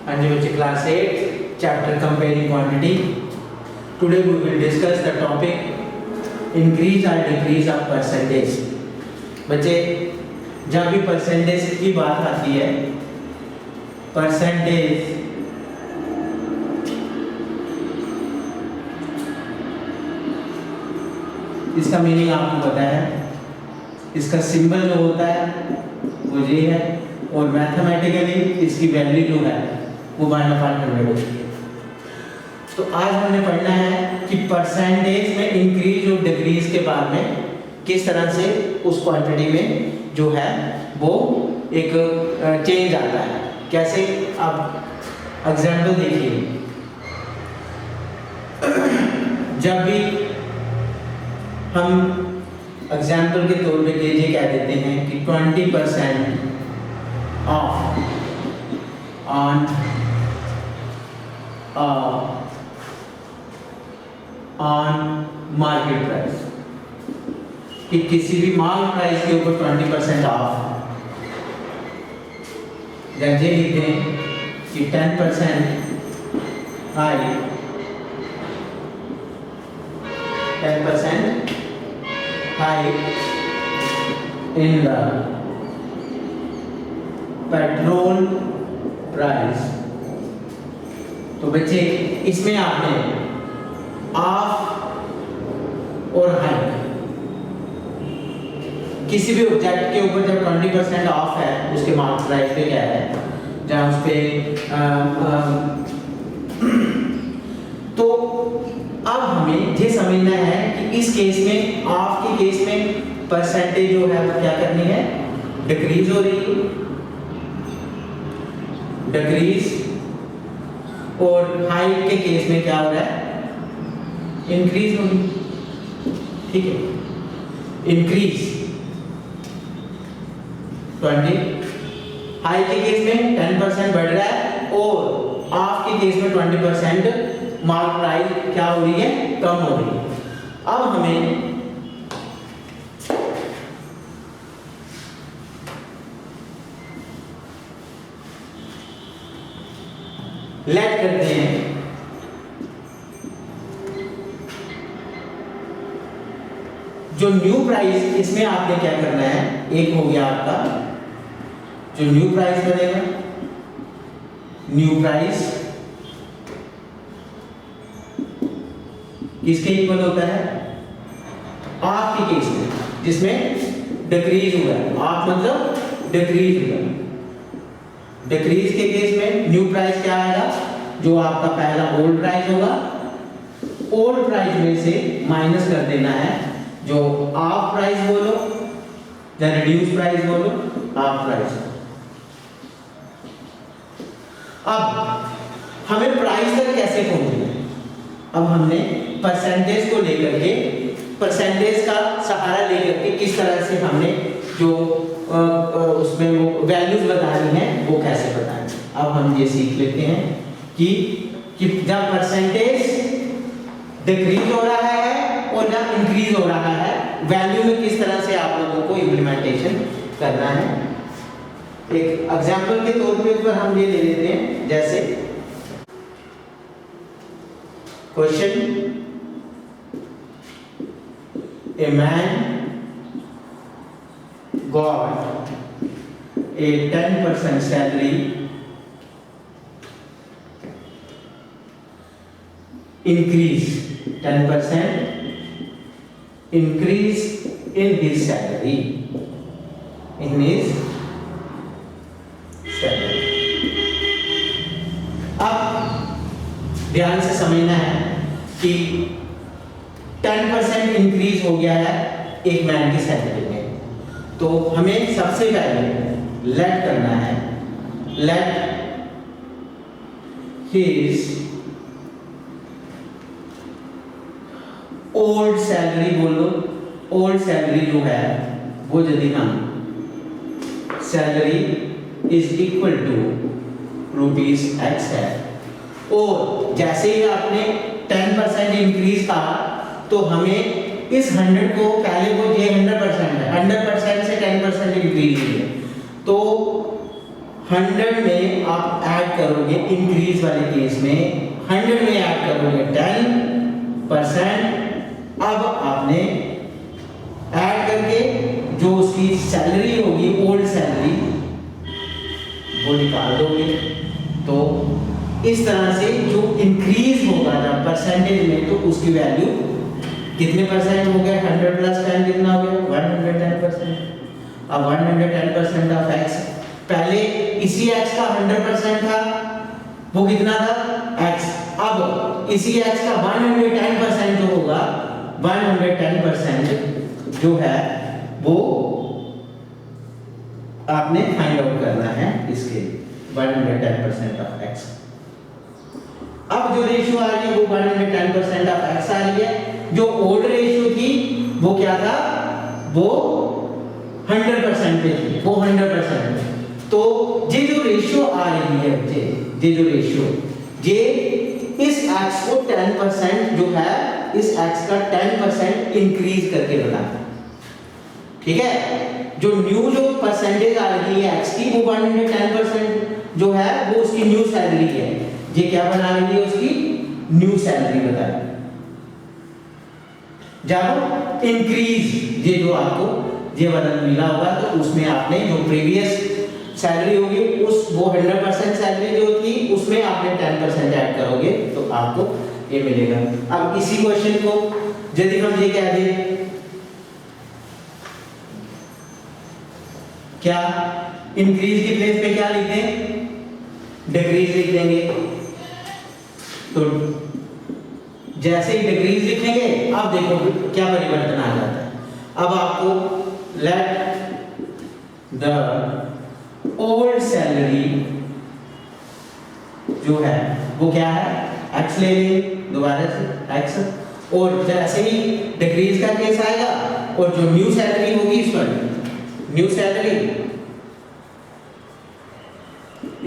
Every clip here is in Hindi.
हाँ जी बच्चे, class 8 chapter comparing quantity. Today we will discuss the topic increase और डिक्रीज ऑफ परसेंटेज। बच्चे, जब भी परसेंटेज की बात आती है, परसेंटेज इसका मीनिंग आपको पता है, इसका सिंबल जो होता है वो ये है, और मैथमेटिकली इसकी वैल्यू जो है वो 1/100 होती है। तो आज हमने पढ़ना है कि परसेंटेज में इंक्रीज और डिक्रीज के बाद में किस तरह से उस क्वांटिटी में जो है वो एक चेंज आता है। कैसे, आप एग्जाम्पल देखिए। जब भी हम एग्जाम्पल के तौर पे ये कह देते हैं कि 20% ऑफ ऑन मार्केट प्राइस, कि किसी भी माल प्राइस के ऊपर 20% ऑफ। जब ये लिख दें कि 10% high, 10% high in the petrol price, तो बच्चे इसमें आपने ऑफ और हाई, किसी भी ऑब्जेक्ट के ऊपर जब 20% ऑफ है उसके मार्केट प्राइस पे क्या है, जहाँ उस पे तो अब हमें ये समझना है कि इस केस में, ऑफ के केस में परसेंटेज जो है वो क्या करनी है, डिक्रीज हो रही है, डिक्रीज। और हाई के केस में क्या हो रहा है, इंक्रीज हो रही है। ठीक है, इंक्रीज 20, हाई के केस में 10% बढ़ रहा है, और ऑफ के केस में 20% मार्क प्राइस क्या हो रही है, कम हो रही है। अब हमें लेट करते हैं जो न्यू प्राइस, इसमें आपने क्या करना है, एक हो गया आपका जो न्यू प्राइस बनेगा, न्यू प्राइस किसके इक्वल होता है, ऑफ के केस में, जिसमें डिक्रीज हुआ है। ऑफ मतलब डिक्रीज हुआ। डिक्रीज के केस में न्यू प्राइस क्या आएगा, जो आपका पहला ओल्ड प्राइस होगा, ओल्ड प्राइस में से माइनस कर देना है जो ऑफ प्राइस बोलो या रिड्यूस प्राइस बोलो, ऑफ प्राइस। अब हमें प्राइस तक कैसे पहुंचना है, अब हमने परसेंटेज को लेकर के, परसेंटेज का सहारा लेकर के किस तरह से हमने जो उसमें वो वैल्यूज बतानी है वो कैसे बताएं। अब हम ये सीख लेते हैं कि जब परसेंटेज डिक्रीज हो रहा है और जब इंक्रीज हो रहा है, वैल्यू में किस तरह से आप लोगों को इम्प्लीमेंटेशन करना है। एक एग्जांपल के तौर पे हम ये ले लेते हैं, जैसे question, a man got a 10% salary increase, 10% increase in his salary, in his salary। अब ध्यान से समझना है कि 10% इंक्रीज हो गया है एक मैन की सैलरी में, तो हमें सबसे पहले लेट करना है, लेट हिज ओल्ड सैलरी बोलो, ओल्ड सैलरी जो है वो यदि हम salary is equal to ₹X है, और जैसे ही आपने 10% इंक्रीज कहा तो हमें इस 100 को, पहले वो ये 100% है, 100% से 10% इंक्रीज हुई है, तो 100 में आप ऐड करोगे, इंक्रीज वाले केस में 100 में ऐड करोगे 10%। अब आपने ऐड करके जो उसकी सैलरी होगी, ओल्ड सैलरी, वो निकाल दोगे। तो इस तरह से जो इंक्रीज होगा जब परसेंटेज में, तो उसकी वैल्यू कितने परसेंट हो गया? 100 प्लस 10 कितना हो गया? 110%। अब 110% ऑफ x, पहले इसी x का 100% था, वो कितना था? x। अब इसी x का 110% जो होगा, 110% जो है वो आपने फाइंड आउट करना है इसके 110% ऑफ x। अब जो रेशियो आ रही है वो 110% ऑफ x आ रही है। जो ओल्ड रेशियो थी वो क्या था? वो 100% पे थी, वो 100%। तो ये जो रेशियो आ रही है, ये जो रेशियो, ये इस x को 10% जो है, इस x का 10% इंक्रीज करके बनाता है। ठीक है? जो न्यू जो परसेंटेज आ रही है x की, वो 110% जो है वो उसकी न्यू सैलरी है। ये क्या बना रही है? उसकी न्यू सैलरी बता रही है। जब इंक्रीज, ये जो आपको ये वाला मिला होगा, तो उसमें आपने जो प्रीवियस सैलरी होगी, उस वो 100% सैलरी जो थी उसमें आपने 10% ऐड करोगे तो आपको ये मिलेगा। अब इसी क्वेश्चन को यदि हम ये कह दें, क्या इंक्रीज की प्लेस पे क्या लिख दें? डिक्रीज लिख देंगे। तो जैसे ही डिक्रीज लिखेंगे, अब देखो क्या परिवर्तन आ जाता है। अब आपको लेट द ओल्ड सैलरी जो है वो क्या है? x ले लेंगे दोबारा से x, और जैसे ही डिक्रीज का केस आएगा और जो न्यू सैलरी होगी, इस पर new salary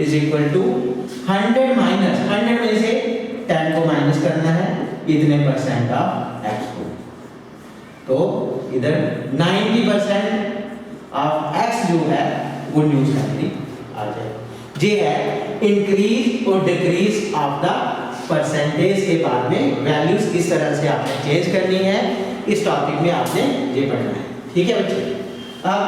is equal to 100 minus 100 में से 10 को माइनस करना है, इतने परसेंट ऑफ x को। तो इधर 90% ऑफ x जो है वो न्यू सैलरी आ जाएगी। ये है इंक्रीज और डिक्रीज ऑफ द परसेंटेज के बाद में वैल्यूज किस तरह से आपने चेंज करनी है, इस टॉपिक में आपने ये पढ़ना है। ठीक है बच्चे? अब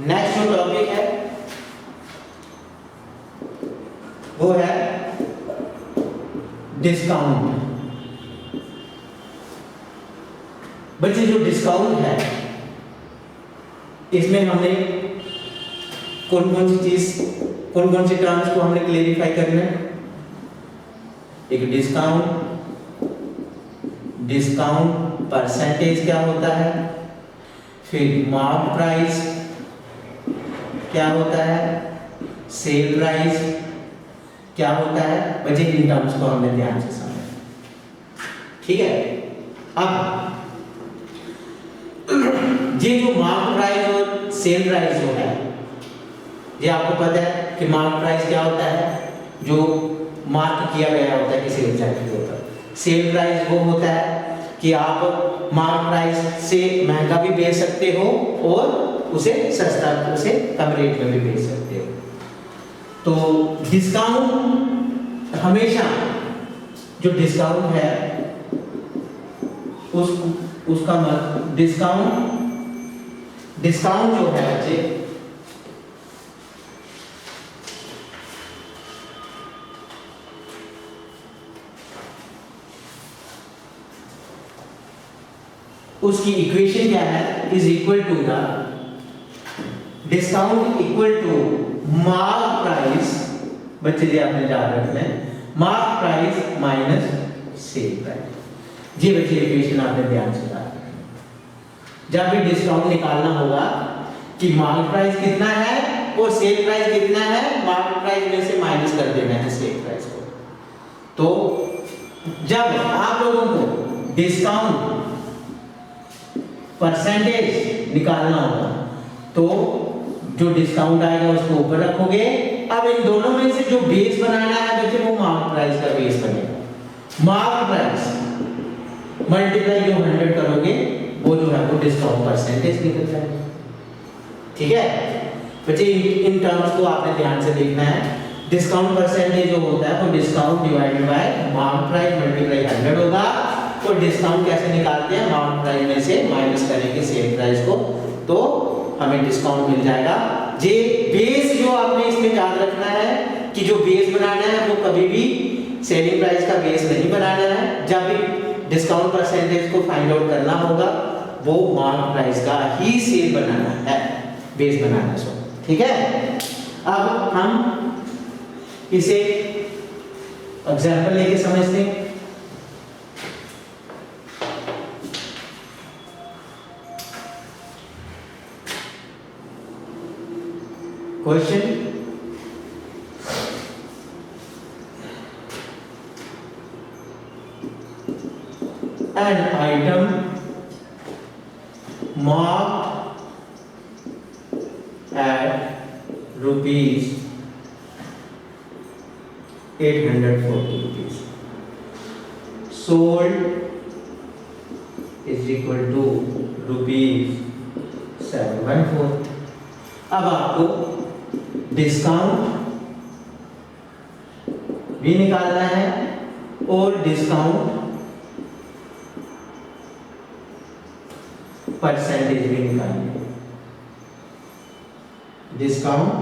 नेक्स्ट जो टॉपिक है वो है डिस्काउंट। बच्चे जो डिस्काउंट है, इसमें हमने कौन कौन सी टर्म्स को हमने क्लेरिफाई करना है? एक डिस्काउंट परसेंटेज क्या होता है, फिर मार्क प्राइस क्या होता है, सेल प्राइस क्या होता है। बच्चे इन टर्म्स को हमने ध्यान से समझा। ठीक है? अब ये जो मार्क प्राइस और सेल प्राइस जो है, ये आपको पता है कि मार्क प्राइस क्या होता है? जो मार्क किया गया होता है किसी ऑब्जेक्ट के ऊपर। सेल प्राइस वो होता है कि आप मार्क प्राइस से महंगा भी बेच सकते हो और उसे सस्ता, उसे कम रेट में भी बेच सकते हो। तो डिस्काउंट हमेशा, जो डिस्काउंट है उसका मतलब डिस्काउंट जो है बच्चे, उसकी इक्वेशन क्या है? Is equal to the discount equal to mark price. बच्चे जी आपने याद रखना है, mark price minus sale price. ये बच्चे इक्वेशन आपने ध्यान से याद रखना। जब भी डिस्काउंट निकालना होगा कि मार्क प्राइस कितना है और सेल प्राइस कितना है, मार्क प्राइस में से माइनस कर देना है सेल प्राइस को। तो जब आप लोगों को डिस्काउंट परसेंटेज निकालना होगा, तो जो डिस्काउंट आएगा उसको ऊपर रखोगे। अब इन दोनों में से जो बेस बनाना है बच्चे, वो मार्क प्राइस का बेस बनेगा। मार्क प्राइस मल्टीप्लाई जो 100 करोगे वो जो है वो डिस्काउंट परसेंटेज निकल जाएगा। ठीक है बच्चे, इन टर्म्स को आपने ध्यान से देखना है। डिस्काउंट परसेंटेज जो होता है वो discount divided by mark price multiply 100 होगा। तो डिस्काउंट कैसे निकालते हैं, मार्क प्राइस में से माइनस करेंगे सेल प्राइस को, तो हमें डिस्काउंट मिल जाएगा। ये बेस जो आपने इसमें याद रखना है कि जो बेस बनाना है वो कभी भी सेलिंग प्राइस का बेस नहीं बनाना है। जब भी डिस्काउंट परसेंटेज को फाइंड आउट करना होगा वो मार्क प्राइस का ही सेल बनाना है, बेस बनाना है। सो ठीक है, अब हम इसे एग्जांपल लेके समझते हैं। Question, an item marked at rupees 840 rupees sold is equal to rupees 714। अब आपको डिस्काउंट भी निकालना है और डिस्काउंट परसेंटेज भी निकालनी है। डिस्काउंट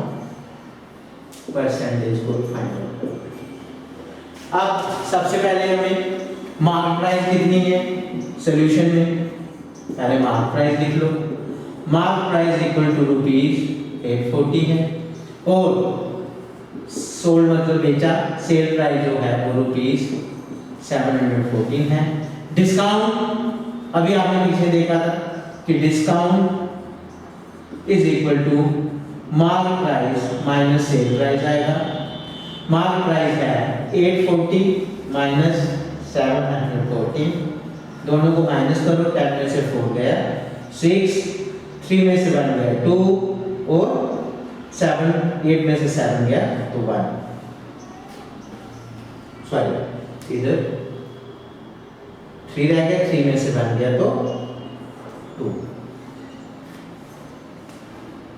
परसेंटेज को फाइंड आउट करना। अब सबसे पहले हमें मार्क प्राइस कितनी है सॉल्यूशन में, पहले मार्क प्राइस लिख लो। Mark price equal to rupees 840 है और सोल्ड मतलब बेचा, सेल प्राइस जो है वो रुपीज 714 है। डिस्काउंट अभी आपने पीछे देखा था कि discount is equal to mark price minus sale price आएगा। मार्क प्राइस है 840 माइनस 714, दोनों को माइनस करो, 10 में से 4 गया 6, 3 में से 1 गया 2 और 8 में से 7 गया तो 1, सॉरी इधर 3 रह गया, 3 में से 1 गया तो 2,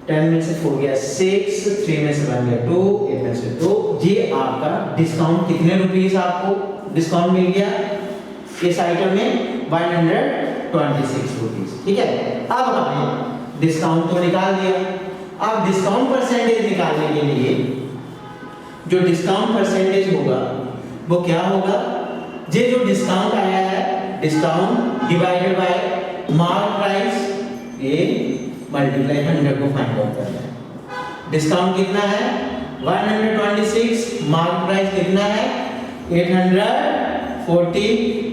10 में से 4 गया 6, 3 में से 1 गया 2, 8 में से 2। ये आपका डिस्काउंट कितने रुपीस आपको डिस्काउंट मिल गया इस आइटम में 126 रुपीस। ठीक है, अब हमने डिस्काउंट तो निकाल दिया। अब डिस्काउंट परसेंटेज निकालने के लिए जो डिस्काउंट परसेंटेज होगा वो क्या होगा, ये जो डिस्काउंट आया है discount divided by mark price, ये मल्टीप्लाई 100 को फाइंड आउट करना है। डिस्काउंट कितना है 126, मार्क प्राइस कितना है 840,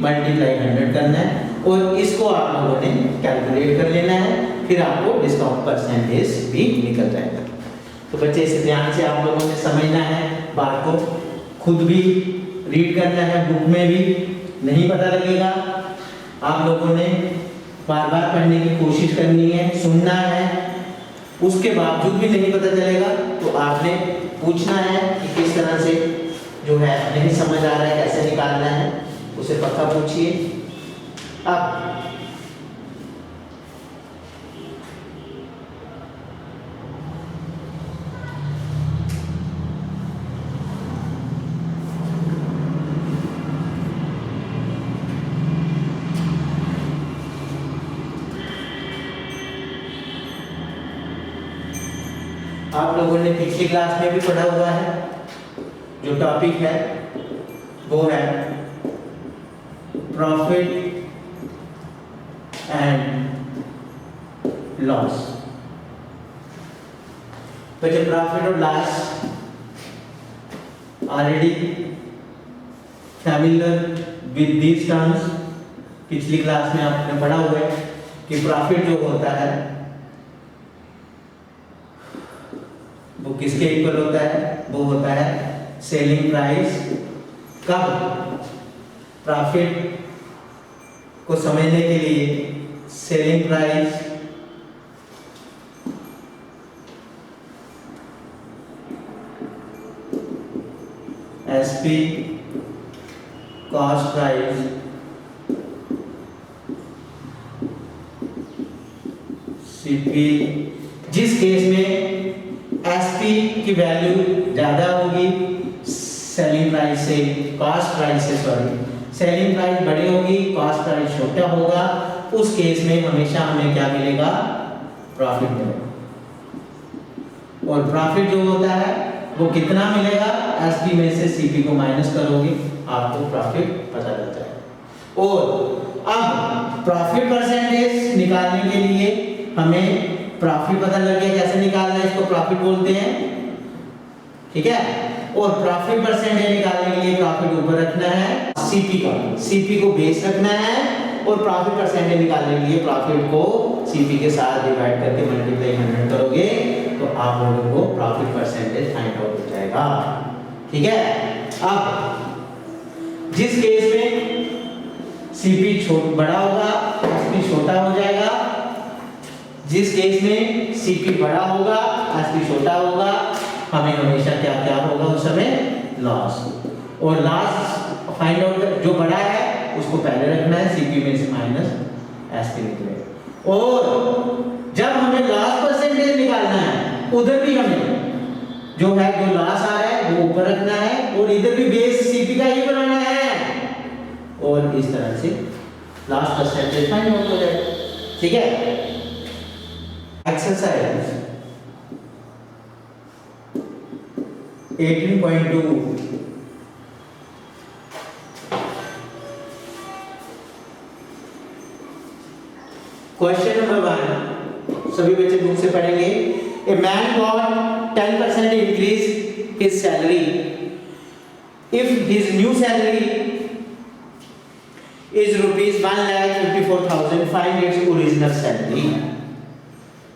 मल्टीप्लाई 100 करना है और इसको आप लोगों ने कैलकुलेट कर लेना है, फिर आपको डिस्काउंट परसेंटेज भी निकल जाएगा। तो बच्चे इसे ध्यान से आप लोगों ने समझना है, बात को खुद भी रीड करना है, बुक में भी नहीं पता लगेगा, आप लोगों ने बार बार पढ़ने की कोशिश करनी है, सुनना है, उसके बावजूद भी नहीं पता चलेगा तो आपने पूछना है कि किस तरह से जो है नहीं समझ आ रहा है कैसे निकालना है, उसे पक्का पूछिए। अब आप लोगों ने पिछली क्लास में भी पढ़ा हुआ है, जो टॉपिक है वो है प्रॉफिट एंड लॉस। तो जब प्रॉफिट और loss already familiar with these terms, पिछली क्लास में आपने पढ़ा हुआ है कि प्रॉफिट जो होता है वो किसके इक्वल होता है, वो होता है सेलिंग प्राइस। कब प्रॉफिट को समझने के लिए selling price SP cost price CP, जिस केस में एसपी की वैल्यू ज़्यादा होगी सेलिंग प्राइस से, कॉस्ट प्राइस से, सॉरी सेलिंग प्राइस बड़ी होगी, कॉस्ट प्राइस छोटा होगा, उस केस में हमेशा हमें क्या मिलेगा? प्रॉफिट मिलेगा। और प्रॉफिट जो होता है वो कितना मिलेगा? एसपी में से सीपी को माइनस करोगे आपको प्रॉफिट पता चल जाएगा। और अब प्रॉफिट परसेंटेज निकालने के लिए हमें प्रॉफिट पता लग गया कैसे निकालना है, इसको प्रॉफिट बोलते हैं, ठीक है। और प्रॉफिट परसेंटेज निकालने के लिए प्रॉफिट ऊपर रखना है सीपी का, सीपी को बेस रखना है, और प्रॉफिट परसेंटेज निकालने के लिए प्रॉफिट को सीपी के साथ डिवाइड करके मल्टीप्लाई 100 करोगे तो आप लोगों को प्रॉफिट परसेंटेज फाइंड आउट हो जाएगा, ठीक है। अब जिस केस में सीपी बड़ा होगा एसपी छोटा हो जाएगा, जिस केस में सीपी बड़ा होगा एसपी छोटा होगा, हमें हमेशा क्या क्या होगा उस समय? लॉस। और लॉस फाइंड आउट जो बड़ा है उसको पहले रखना है, सीपी में से माइनस एसपी निकलेगा। और जब हमें लॉस परसेंटेज निकालना है उधर भी हमें जो है जो लॉस आ रहा है वो ऊपर रखना है, और इधर भी बेस सीपी का ही बनाना है, और इस तरह से लॉस परसेंटेज फाइंड आउट हो जाएगा, ठीक है। एक्सरसाइज 18.2 क्वेश्चन नंबर 1 सभी बच्चे बुक से पढ़ेंगे। A man got 10% increase his salary if his new salary is ₹1,54,000 find its original salary.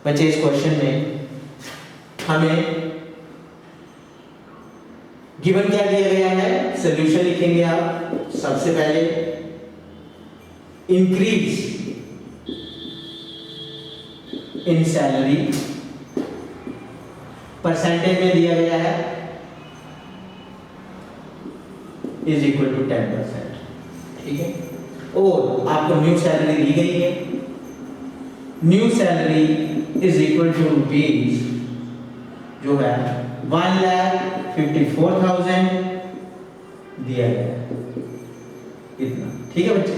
बच्चे इस क्वेश्चन में हमें गिवन क्या दिया गया है, सॉल्यूशन लिखेंगे आप। सबसे पहले इंक्रीज इन सैलरी परसेंटेज में दिया गया है इज इक्वल टू 10%, ठीक है। और आपको न्यू सैलरी दी गई है, new salary is equal to rupees जो है 1,54,000 दिया गया है, इतना, ठीक है बच्चे।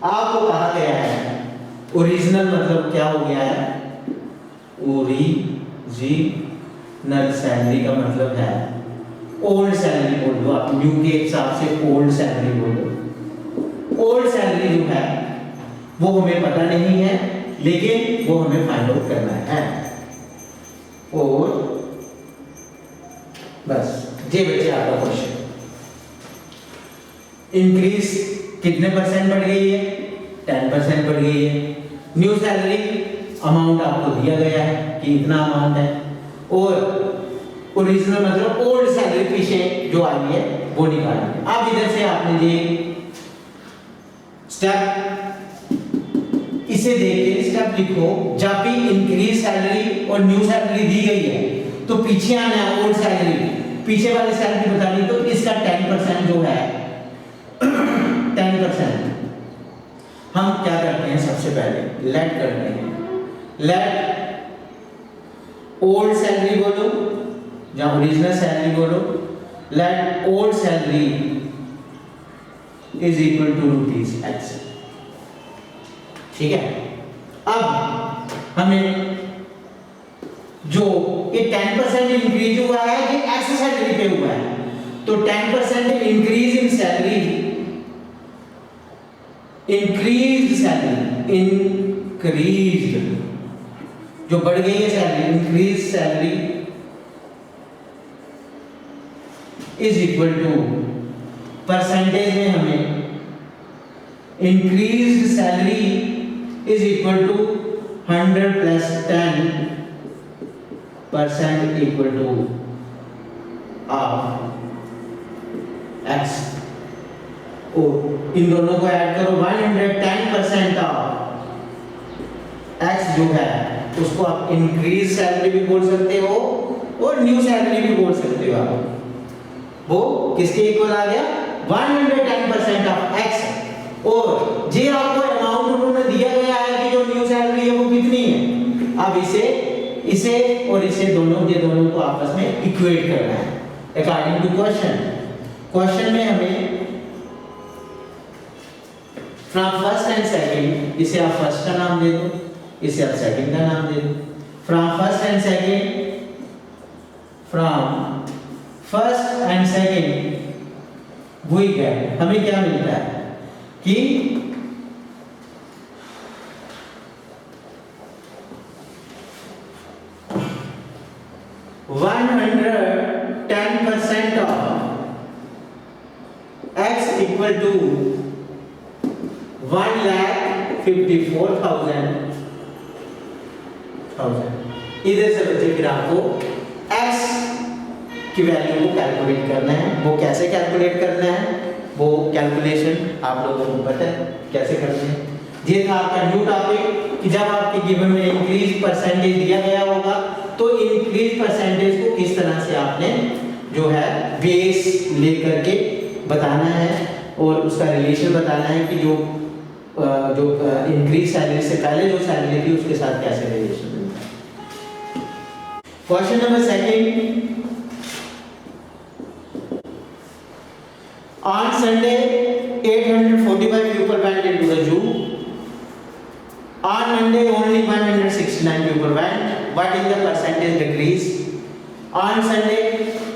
आपको कहा गया है ओरिजिनल मतलब क्या हो गया है? ओरिजिनल सैलरी का मतलब है ओल्ड सैलरी बोल दो आप, न्यू के हिसाब से ओल्ड सैलरी बोल दो। ओल्ड सैलरी जो है वो हमें पता नहीं है, लेकिन वो हमें फाइंड आउट करना है। और बस ये बच्चे आपका क्वेश्चन। इंक्रीज कितने परसेंट बढ़ गई है? 10% बढ़ गई है। न्यू सैलरी अमाउंट आपको दिया गया है कि इतना अमाउंट है, और ओरिजिनल मतलब ओल्ड सैलरी पीछे जो आई है वो निकालनी है। अब इधर से आपने ये स्टेप इसे देख के स्टेप लिखो। जब भी इंक्रीज सैलरी और न्यू सैलरी दी गई है तो पीछे आना है ओल्ड सैलरी, पीछे वाली सैलरी बतानी, तो इसका 10% जो है 10% हम क्या करते हैं? सबसे पहले लेट करते हैं, लेट ओल्ड सैलरी बोलो या ओरिजिनल सैलरी बोलो, let old salary is equal to ₹X, ठीक है। अब हमें जो ये 10% इंक्रीज हुआ है ये एक्स सैलरी पे हुआ है, तो 10% increase in salary, increased salary, increased जो बढ़ गई है salary, increase salary is equal to percentage में हमें increased salary is equal to 100 plus 10% equal to x। और इन दोनों को ऐड करो, 110% ऑफ x जो है उसको आप इंक्रीज सैलरी भी बोल सकते हो और न्यू सैलरी भी बोल सकते हो आप। वो किसके इक्वल आ गया? 110% ऑफ x। और जे आपको अमाउंट उन्होंने दिया गया है कि जो न्यू सैलरी है वो कितनी है, अब इसे और इसे ये दोनों को आपस में इक्वेट करना है अकॉर्डिंग टू क्वेश्चन में हमें फ्रॉम फर्स्ट एंड सेकंड, इसे आप फर्स्ट का नाम दे दो, इसे आप सेकंड का नाम दे दो। From first and second we get, हमें क्या मिलता है कि 110% of x equal to 1,54,000। इधर से बच्चे फिर आपको x की वैल्यू को कैलकुलेट करना है। वो कैसे कैलकुलेट करना है, वो कैलकुलेशन आप लोगों को पता है कैसे करते हैं। ये था आपका न्यू टॉपिक कि जब आपके गिवन में इंक्रीज परसेंटेज दिया गया होगा तो इंक्रीज परसेंटेज को किस तरह से आपने जो है बेस लेकर के बताना है और उसका रिलेशन बताना है कि जो इंक्रीज सैलरी से पहले जो सैलरी थी उसके साथ कैसे रिलेशन मिलता है। Question number second, on Sunday 845 people went into the zoo. On Monday only 169 people went. What is the percentage decrease? On Sunday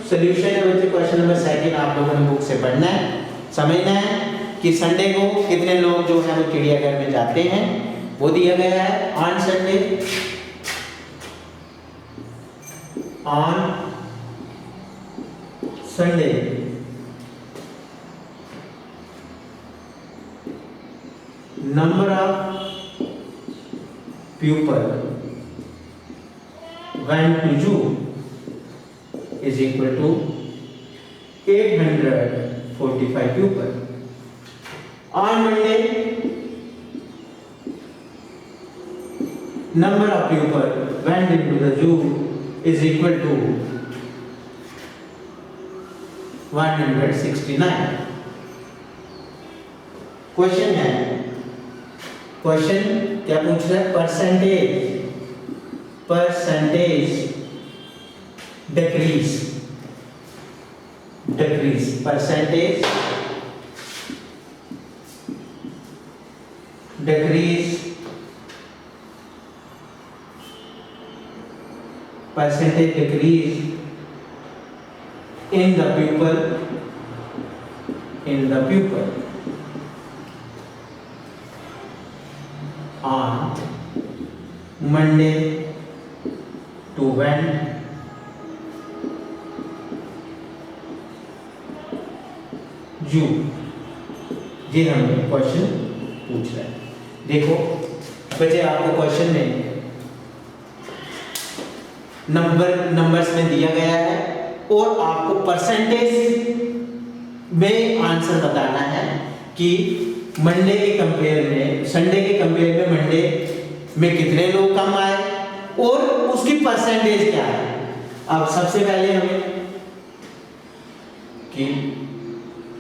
solution है बच्चे क्वेश्चन नंबर सेकंड आप लोगों ने बुक से पढ़ना है, समझना है कि संडे को कितने लोग जो है वो चिड़ियाघर में जाते हैं, वो दिया गया है। On Sunday number of people went to zoo is equal to 845 people. On Monday, number of people went into the zoo is equal to 169. Question है, क्वेश्चन क्या पूछ रहा है, percentage decrease percentage decrease in the pupil on Monday to when you, ये हमें क्वेश्चन पूछ रहा है। देखो बच्चे आपको क्वेश्चन में नंबर्स में दिया गया है और आपको परसेंटेज में आंसर बताना है कि मंडे के कंपेयर में संडे के कंपेयर में मंडे में कितने लोग कम आए और उसकी परसेंटेज क्या है। अब सबसे पहले हमें कि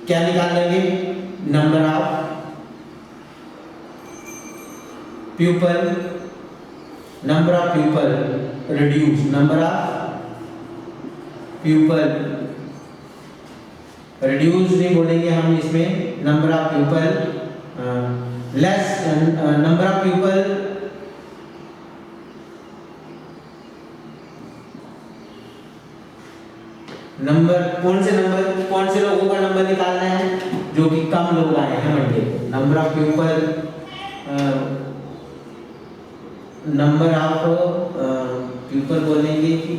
क्या निकाल लेंगे, number of people reduce, number of people reduce नहीं बोलेंगे हम इसमें, number of people less, number of people कौन से लोगों का नंबर निकालना है जो कि कम लोग आए हैं मंडे को। नंबर ऑफ पीपल बोलेंगे कि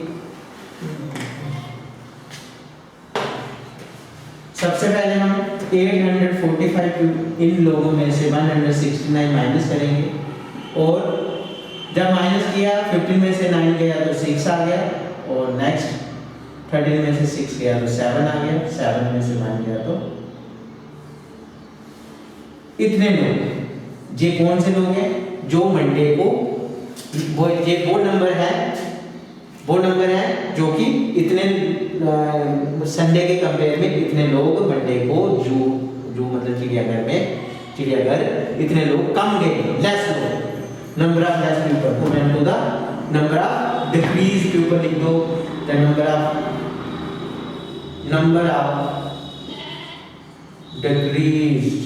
सबसे पहले हम 845 इन लोगों में से 169 माइनस करेंगे और जब माइनस किया 15 में से 9 गया तो 6 आ गया और नेक्स्ट 13 में से 6 गया तो 7 आ गया, 7 में से 1 गया तो इतने लोग। ये कौन से लोग हैं जो मंडे को वो नंबर है जो कि इतने संडे के कंपेयर में इतने लोग मंडे को जो मतलब चिड़ियाघर इतने लोग कम गए, लेस लोग, number of less people who went to the number of decrease के ऊपर लिख दो, the number of decrease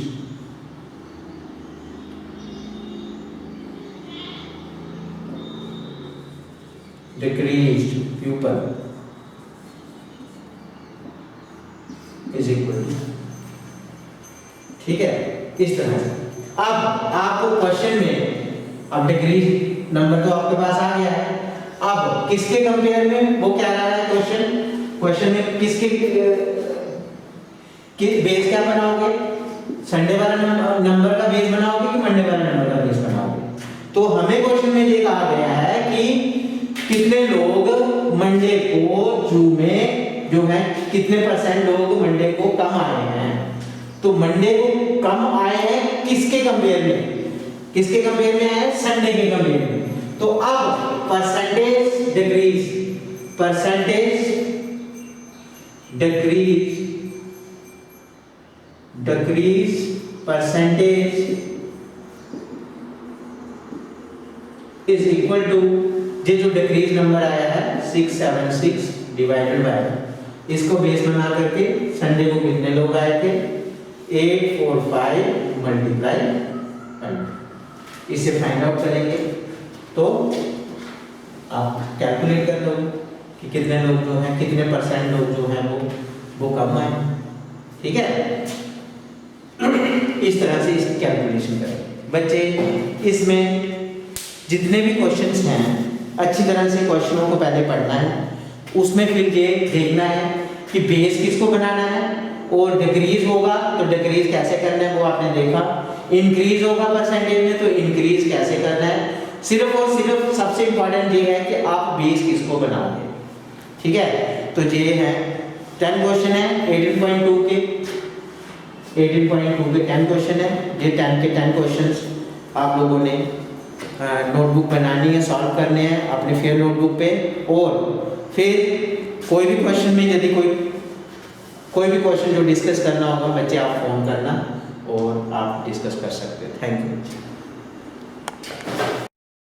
pupil is equal to, ठीक है, इस तरह से। अब आपको क्वेश्चन में अब डिक्रीज नंबर तो आपके पास आ गया है, अब किसके कंपेयर में वो क्या रहा है क्वेश्चन में किसके बेस क्या बनाओगे, संडे वाला नंबर का बेस बनाओगे कि मंडे वाला नंबर का बेस बनाओगे। तो हमें क्वेश्चन में ये कहा गया है कि कितने लोग मंडे को जू में जो है कितने परसेंट लोग मंडे को कम आए हैं। तो मंडे को कम आए हैं किसके कंपेयर में आए हैं, संडे के कंपेयर में। तो अब percentage decrease percentage is equal to, ये जो डिक्रीज नंबर आया है 676 डिवाइडेड बाय, इसको बेस बना करके संडे को कितने लोग आए थे 845 मल्टीप्लाई 100, इसे फाइंड आउट करेंगे। तो आप कैलकुलेट कर लो कि कितने लोग जो हैं, कितने परसेंट लोग जो हैं वो कम आए, ठीक है। इस तरह से इसकी कैलकुलेशन करें बच्चे। इसमें जितने भी क्वेश्चंस हैं अच्छी तरह से क्वेश्चनों को पहले पढ़ना है, उसमें फिर ये देखना है कि बेस किसको बनाना है, और डिक्रीज होगा तो डिक्रीज कैसे करना है वो आपने देखा, इंक्रीज होगा परसेंटेज में तो इंक्रीज कैसे करना है। सिर्फ और सिर्फ सबसे इंपॉर्टेंट ये है कि आप बेस किसको बनाओगे, ठीक है। तो ये है 10 क्वेश्चन है 18.2 के 10 क्वेश्चन है। ये 10 के 10 क्वेश्चंस आप लोगों ने नोटबुक बनानी है, सॉल्व करने हैं अपने फेयर नोटबुक पे। और फिर कोई भी क्वेश्चन में यदि कोई भी क्वेश्चन जो डिस्कस करना होगा बच्चे आप फोन करना और आप डिस्कस कर सकते हैं। Thank you.